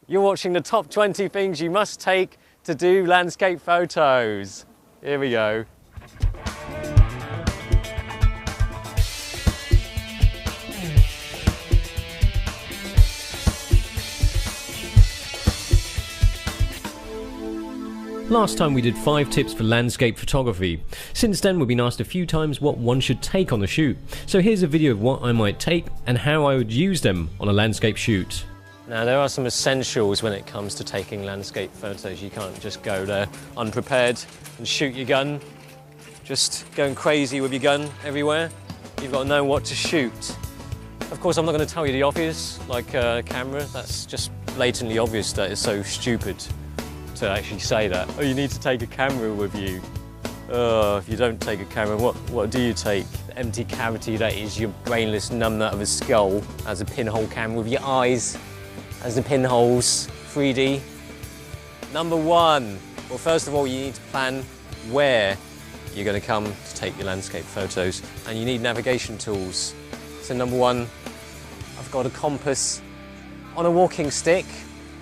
You're watching the top 20 things you must take to do landscape photos. Here we go. Last time we did 5 tips for landscape photography. Since then we've been asked a few times what one should take on a shoot. So here's a video of what I might take and how I would use them on a landscape shoot. Now there are some essentials when it comes to taking landscape photos. You can't just go there unprepared and shoot your gun, just going crazy with your gun everywhere. You've got to know what to shoot. Of course I'm not going to tell you the obvious, like a camera. That's just blatantly obvious that it's so stupid to actually say that. Oh, you need to take a camera with you. Oh, if you don't take a camera, what do you take? The empty cavity that is your brainless numbnut of a skull as a pinhole camera with your eyes as the pinholes, 3D. Number 1, well first of all you need to plan where you're going to come to take your landscape photos, and you need navigation tools. So number 1, I've got a compass on a walking stick,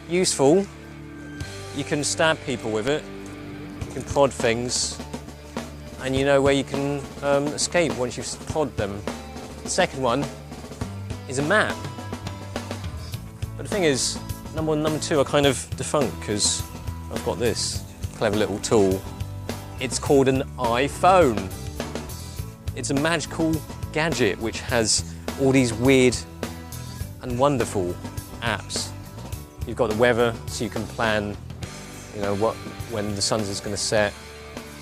useful. You can stab people with it, you can prod things, and you know where you can escape once you've prodded them. The second one is a map. But the thing is, number 1 and number 2 are kind of defunct because I've got this clever little tool. It's called an iPhone. It's a magical gadget which has all these weird and wonderful apps. You've got the weather, so you can plan, you know, when the sun is going to set.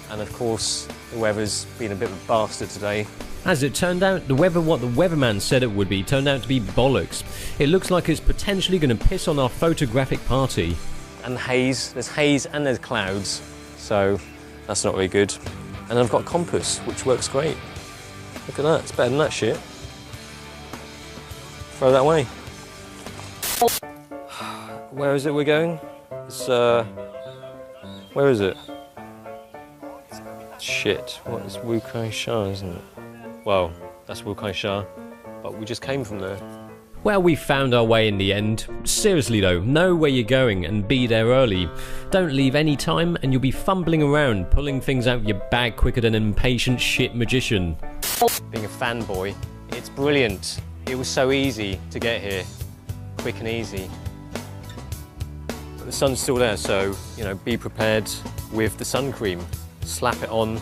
And of course, the weather's been a bit of a bastard today. As it turned out, the weather what the weatherman said it would be turned out to be bollocks. It looks like it's potentially going to piss on our photographic party. And haze, there's haze and there's clouds, so that's not really good. And I've got a compass, which works great. Look at that, it's better than that shit. Throw that away. Where is it we're going? It's, where is it? Shit, what is Wu Kai Sha, isn't it? Well, that's Wu Kai Sha, but we just came from there. Well, we found our way in the end. Seriously though, know where you're going and be there early. Don't leave any time and you'll be fumbling around, pulling things out of your bag quicker than an impatient shit magician. Being a fanboy, it's brilliant. It was so easy to get here, quick and easy. But the sun's still there, so, you know, be prepared with the sun cream. Slap it on,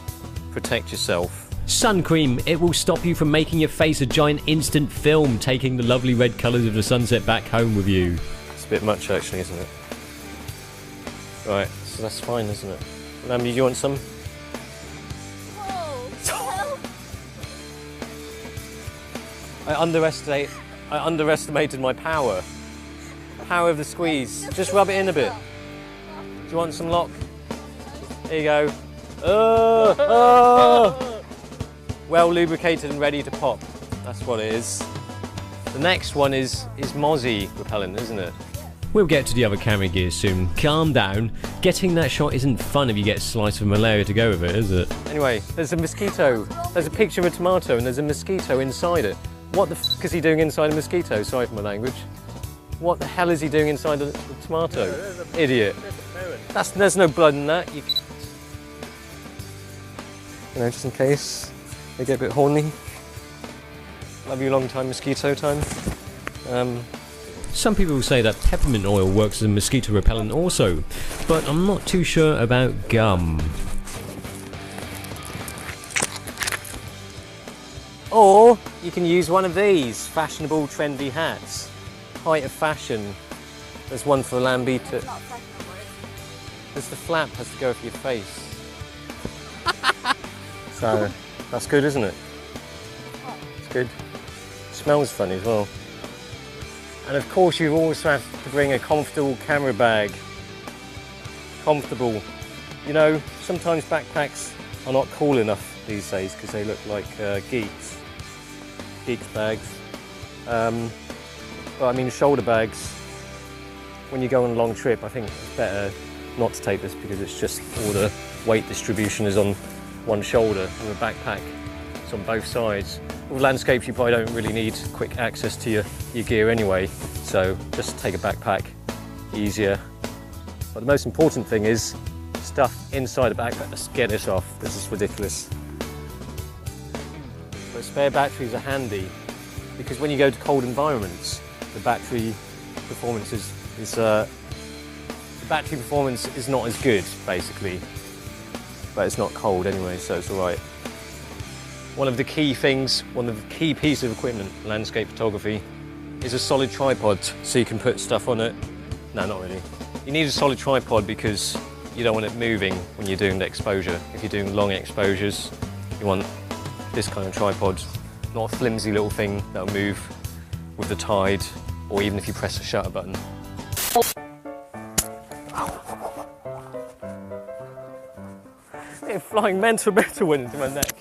protect yourself. Sun cream, it will stop you from making your face a giant instant film, taking the lovely red colours of the sunset back home with you. It's a bit much actually, isn't it? Right, so that's fine, isn't it? Lamby, do you want some? Whoa! I underestimated my power. Power of the squeeze. Just rub it in a bit. Do you want some lock? There you go. Well lubricated and ready to pop. That's what it is. The next one is Mozzie repellent, isn't it? We'll get to the other camera gear soon. Calm down. Getting that shot isn't fun if you get a slice of malaria to go with it, is it? Anyway, there's a mosquito. There's a picture of a tomato and there's a mosquito inside it. What the f is he doing inside a mosquito? Sorry for my language. What the hell is he doing inside the tomato? Idiot. There's no blood in that. You know, just in case they get a bit horny. Love you long time, mosquito time. Some people say that peppermint oil works as a mosquito repellent also, but I'm not too sure about gum. Or you can use one of these fashionable, trendy hats. Height of fashion. There's one for Lamby to... There's the flap has to go over your face. So, that's good, isn't it? It's good. It smells funny as well. And of course you also have to bring a comfortable camera bag. Comfortable. You know, sometimes backpacks are not cool enough these days because they look like geeks. Geeks bags. But I mean shoulder bags, when you go on a long trip I think it's better not to take this because it's just all the weight distribution is on one shoulder. With a backpack it's on both sides. With landscapes you probably don't really need quick access to your gear anyway, so just take a backpack easier. But the most important thing is stuff inside the backpack. Let's get this off. This is ridiculous. But spare batteries are handy because when you go to cold environments, the battery performance is not as good, basically. But it's not cold anyway, so it's all right. One of the key pieces of equipment in landscape photography is a solid tripod, so you can put stuff on it. No, not really. You need a solid tripod because you don't want it moving when you're doing the exposure. If you're doing long exposures, you want this kind of tripod, not a flimsy little thing that'll move with the tide, or even if you press the shutter button. They're flying mental wind into my neck.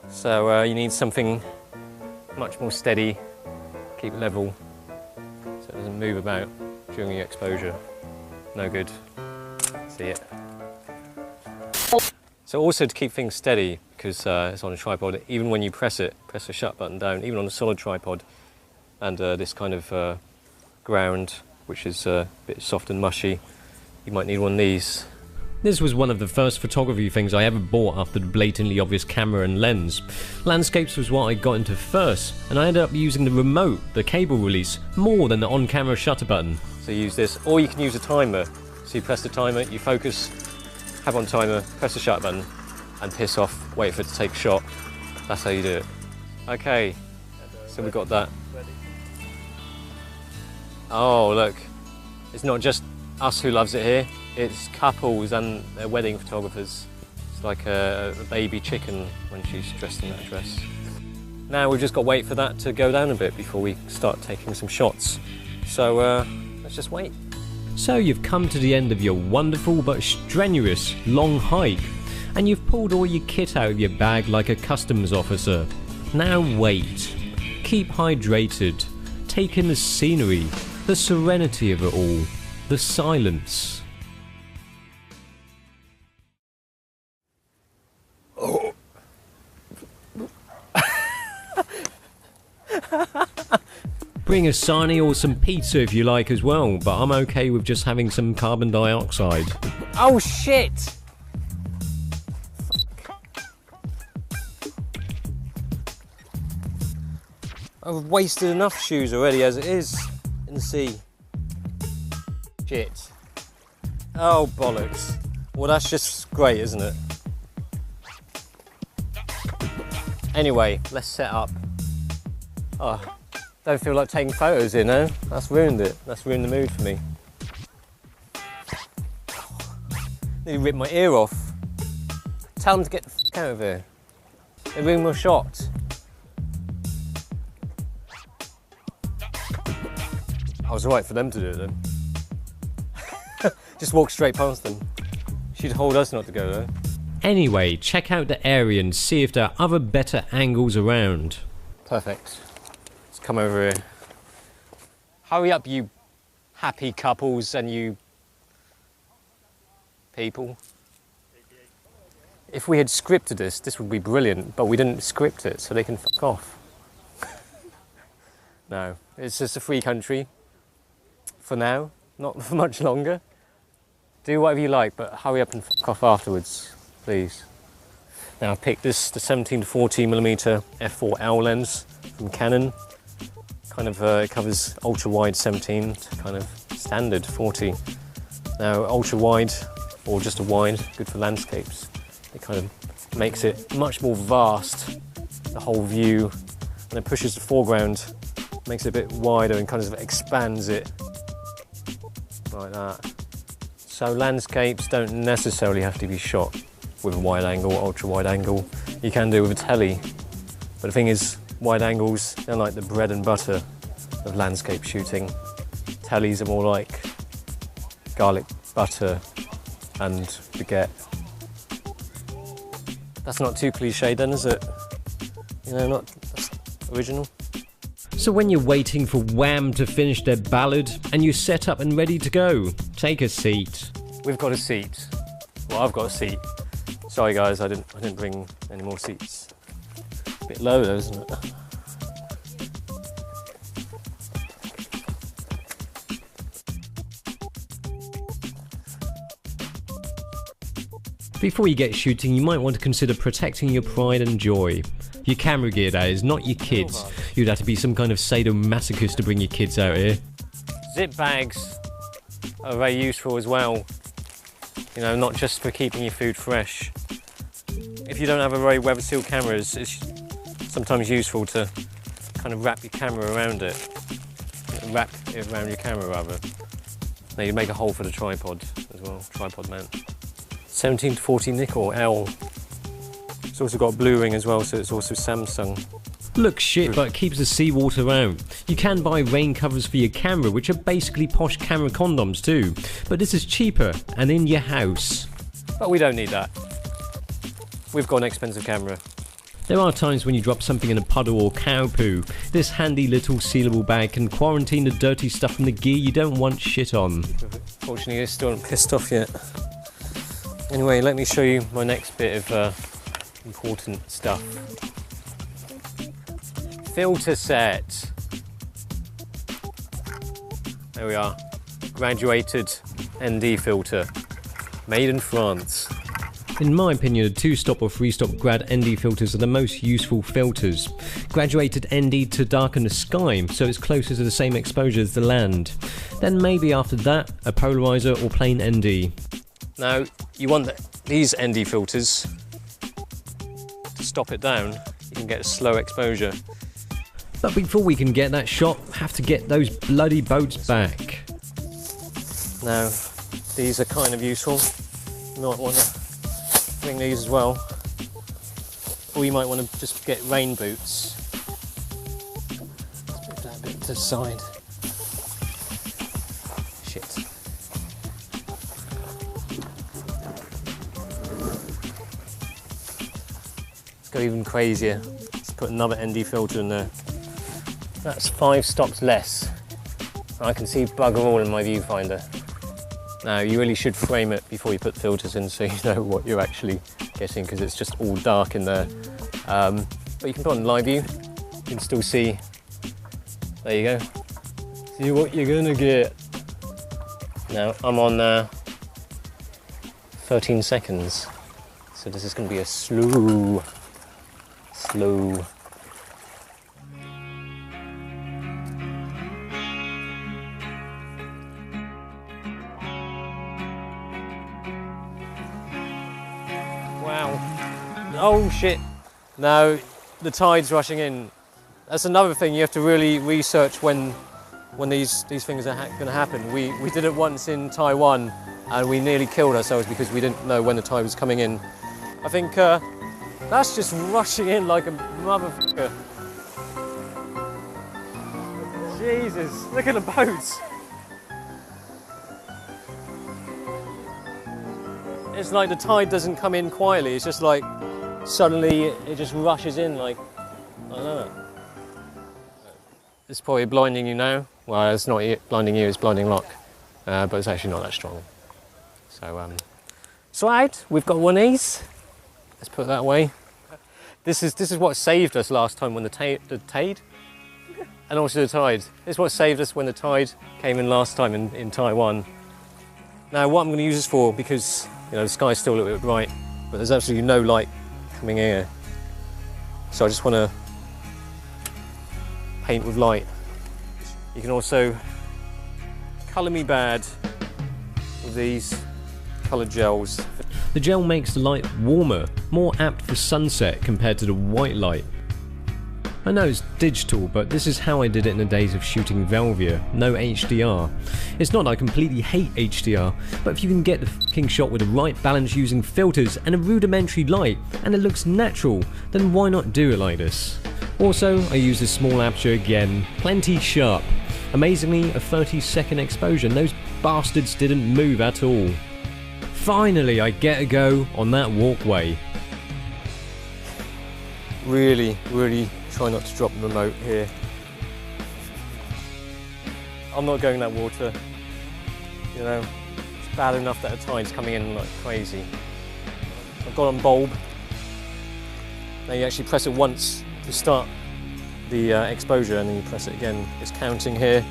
So you need something much more steady, keep level, so it doesn't move about during your exposure. No good. See it. So also to keep things steady, because it's on a tripod, even when you press the shut button down, even on a solid tripod, and this kind of ground, which is a bit soft and mushy, you might need one of these. This was one of the first photography things I ever bought after the blatantly obvious camera and lens. Landscapes was what I got into first, and I ended up using the remote, the cable release, more than the on-camera shutter button. So use this, or you can use a timer. So you press the timer, you focus, have on timer, press the shutter button, and piss off, wait for it to take a shot. That's how you do it. Okay, so we've got that. Oh look, it's not just us who loves it here, it's couples and their wedding photographers. It's like a baby chicken when she's dressed in that dress. Now we've just got to wait for that to go down a bit before we start taking some shots. So let's just wait. So you've come to the end of your wonderful but strenuous long hike, and you've pulled all your kit out of your bag like a customs officer. Now wait. Keep hydrated. Take in the scenery, the serenity of it all, the silence. Bring a sarnie or some pizza if you like as well, but I'm okay with just having some carbon dioxide. Oh shit! I've wasted enough shoes already as it is in the sea. Shit. Oh bollocks. Well, that's just great, isn't it? Anyway, let's set up. Oh, don't feel like taking photos here, no? That's ruined it. That's ruined the mood for me. Nearly ripped my ear off. Tell them to get the f*** out of here. They ruined my shot. I was right for them to do it then. Just walk straight past them. She'd hold us not to go there. Anyway, check out the area and see if there are other better angles around. Perfect. Let's come over here. Hurry up, you happy couples and you people. If we had scripted this would be brilliant, but we didn't script it, so they can fuck off. No, it's just a free country. For now, not for much longer. Do whatever you like, but hurry up and fuck off afterwards, please. Now I've picked this, the 17-40mm f4L lens from Canon. Kind of, it covers ultra-wide 17 to kind of standard 40. Now ultra-wide, or just a wide, good for landscapes. It kind of makes it much more vast, the whole view, and it pushes the foreground, makes it a bit wider and kind of expands it like that. So landscapes don't necessarily have to be shot with a wide angle, ultra wide angle. You can do it with a telly. But the thing is, wide angles, they're like the bread and butter of landscape shooting. Tellies are more like garlic butter and baguette. That's not too cliche then, is it? You know, that's original. So when you're waiting for Wham to finish their ballad and you're set up and ready to go, take a seat. We've got a seat. Well, I've got a seat. Sorry guys, I didn't bring any more seats. A bit low though, isn't it? Before you get shooting, you might want to consider protecting your pride and joy. Your camera gear, that is, not your kids. You'd have to be some kind of sadomasochist to bring your kids out here. Zip bags are very useful as well. You know, not just for keeping your food fresh. If you don't have a very weather sealed camera, it's sometimes useful to kind of wrap your camera around it. Wrap it around your camera rather. Now you make a hole for the tripod as well, tripod mount. 17-40 nickel L. It's also got a blue ring as well, so it's also Samsung. Looks shit, but it keeps the seawater out. You can buy rain covers for your camera, which are basically posh camera condoms too. But this is cheaper and in your house. But we don't need that. We've got an expensive camera. There are times when you drop something in a puddle or cow poo. This handy little sealable bag can quarantine the dirty stuff from the gear you don't want shit on. Fortunately, it's still not pissed off yet. Anyway, let me show you my next bit of important stuff. Filter set. There we are. Graduated ND filter. Made in France. In my opinion, the 2-stop or 3-stop grad ND filters are the most useful filters. Graduated ND to darken the sky, so it's closer to the same exposure as the land. Then maybe after that, a polarizer or plain ND. Now, you want these ND filters to stop it down. You can get a slow exposure. But before we can get that shot, have to get those bloody boats back. Now, these are kind of useful. You might want to bring these as well. Or you might want to just get rain boots. Let's move that a bit to the side. Shit. Let's go even crazier. Let's put another ND filter in there. That's 5 stops less. I can see bugger all in my viewfinder. Now, you really should frame it before you put filters in so you know what you're actually getting, because it's just all dark in there. But you can put on live view, you can still see. There you go. See what you're gonna get. Now, I'm on 13 seconds. So this is gonna be a slow. Wow. Oh shit. No, the tide's rushing in. That's another thing you have to really research when these things are going to happen. We did it once in Taiwan and we nearly killed ourselves because we didn't know when the tide was coming in. I think that's just rushing in like a motherfucker. Jesus, look at the boats. It's like the tide doesn't come in quietly, it's just like suddenly it just rushes in like, I don't know. It's probably blinding you now. Well, it's not blinding you, it's blinding Locke. But it's actually not that strong. So, it's all right, we've got one of these. Let's put it that way. This is what saved us last time when the tide? And also the tide. This is what saved us when the tide came in last time in Taiwan. Now, what I'm going to use this for, because you know the sky's still a little bit bright, but there's absolutely no light coming here. So I just want to paint with light. You can also colour me bad with these coloured gels. The gel makes the light warmer, more apt for sunset compared to the white light. I know it's digital, but this is how I did it in the days of shooting Velvia, no HDR. It's not that I completely hate HDR, but if you can get the f***ing shot with the right balance using filters and a rudimentary light, and it looks natural, then why not do it like this? Also, I used a small aperture again, plenty sharp. Amazingly, a 30-second exposure, and those bastards didn't move at all. Finally, I get a go on that walkway. Really try not to drop the remote here. I'm not going that water. You know, it's bad enough that the tide's coming in like crazy. I've got on bulb. Now you actually press it once to start the exposure, and then you press it again. It's counting here.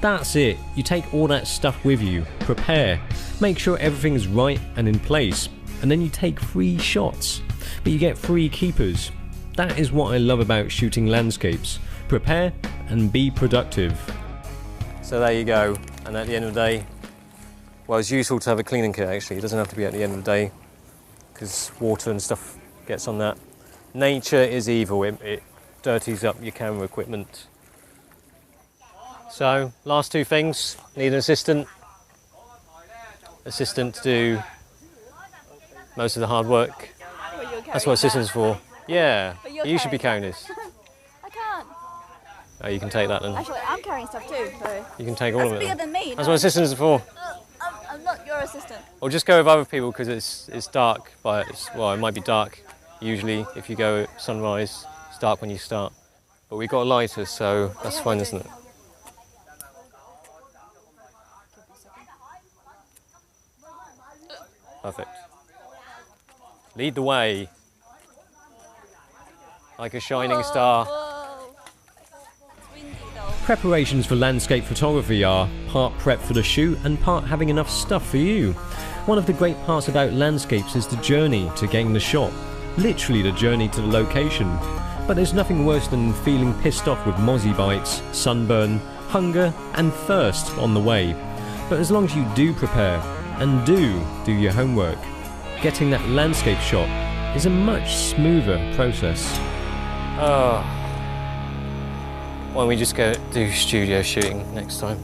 That's it. You take all that stuff with you, prepare, make sure everything's right and in place, and then you take 3 shots. But you get 3 keepers. That is what I love about shooting landscapes. Prepare and be productive. So there you go. And at the end of the day, well, it's useful to have a cleaning kit actually. It doesn't have to be at the end of the day because water and stuff gets on that. Nature is evil. It dirties up your camera equipment. So, last 2 things. Need an assistant. Assistant to do most of the hard work. That's what assistant's for. Yeah, you should be carrying this. I can't. Oh, you can take that then. Actually, I'm carrying stuff too, so. You can take all of it. That's bigger then. than me. That's what assistants are for. I'm not your assistant. Or just go with other people because it's dark. Well, it might be dark usually if you go at sunrise. It's dark when you start. But we've got a lighter, so that's fine, isn't it? Perfect. Lead the way. Like a shining star. Whoa. It's windy though. Preparations for landscape photography are part prep for the shoot and part having enough stuff for you. One of the great parts about landscapes is the journey to getting the shot. Literally the journey to the location. But there's nothing worse than feeling pissed off with mozzie bites, sunburn, hunger and thirst on the way. But as long as you do prepare and do your homework, getting that landscape shot is a much smoother process. Oh. Why don't we just go do studio shooting next time?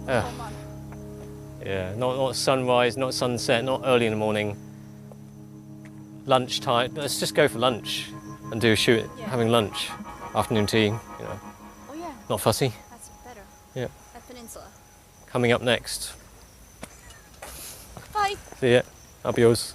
Yeah, not sunrise, not sunset, not early in the morning. Lunchtime. Let's just go for lunch and do a shoot having lunch. Afternoon tea, you know. Oh yeah. Not fussy. That's better. Yeah. At Peninsula. Coming up next. Bye. See ya. Up yours.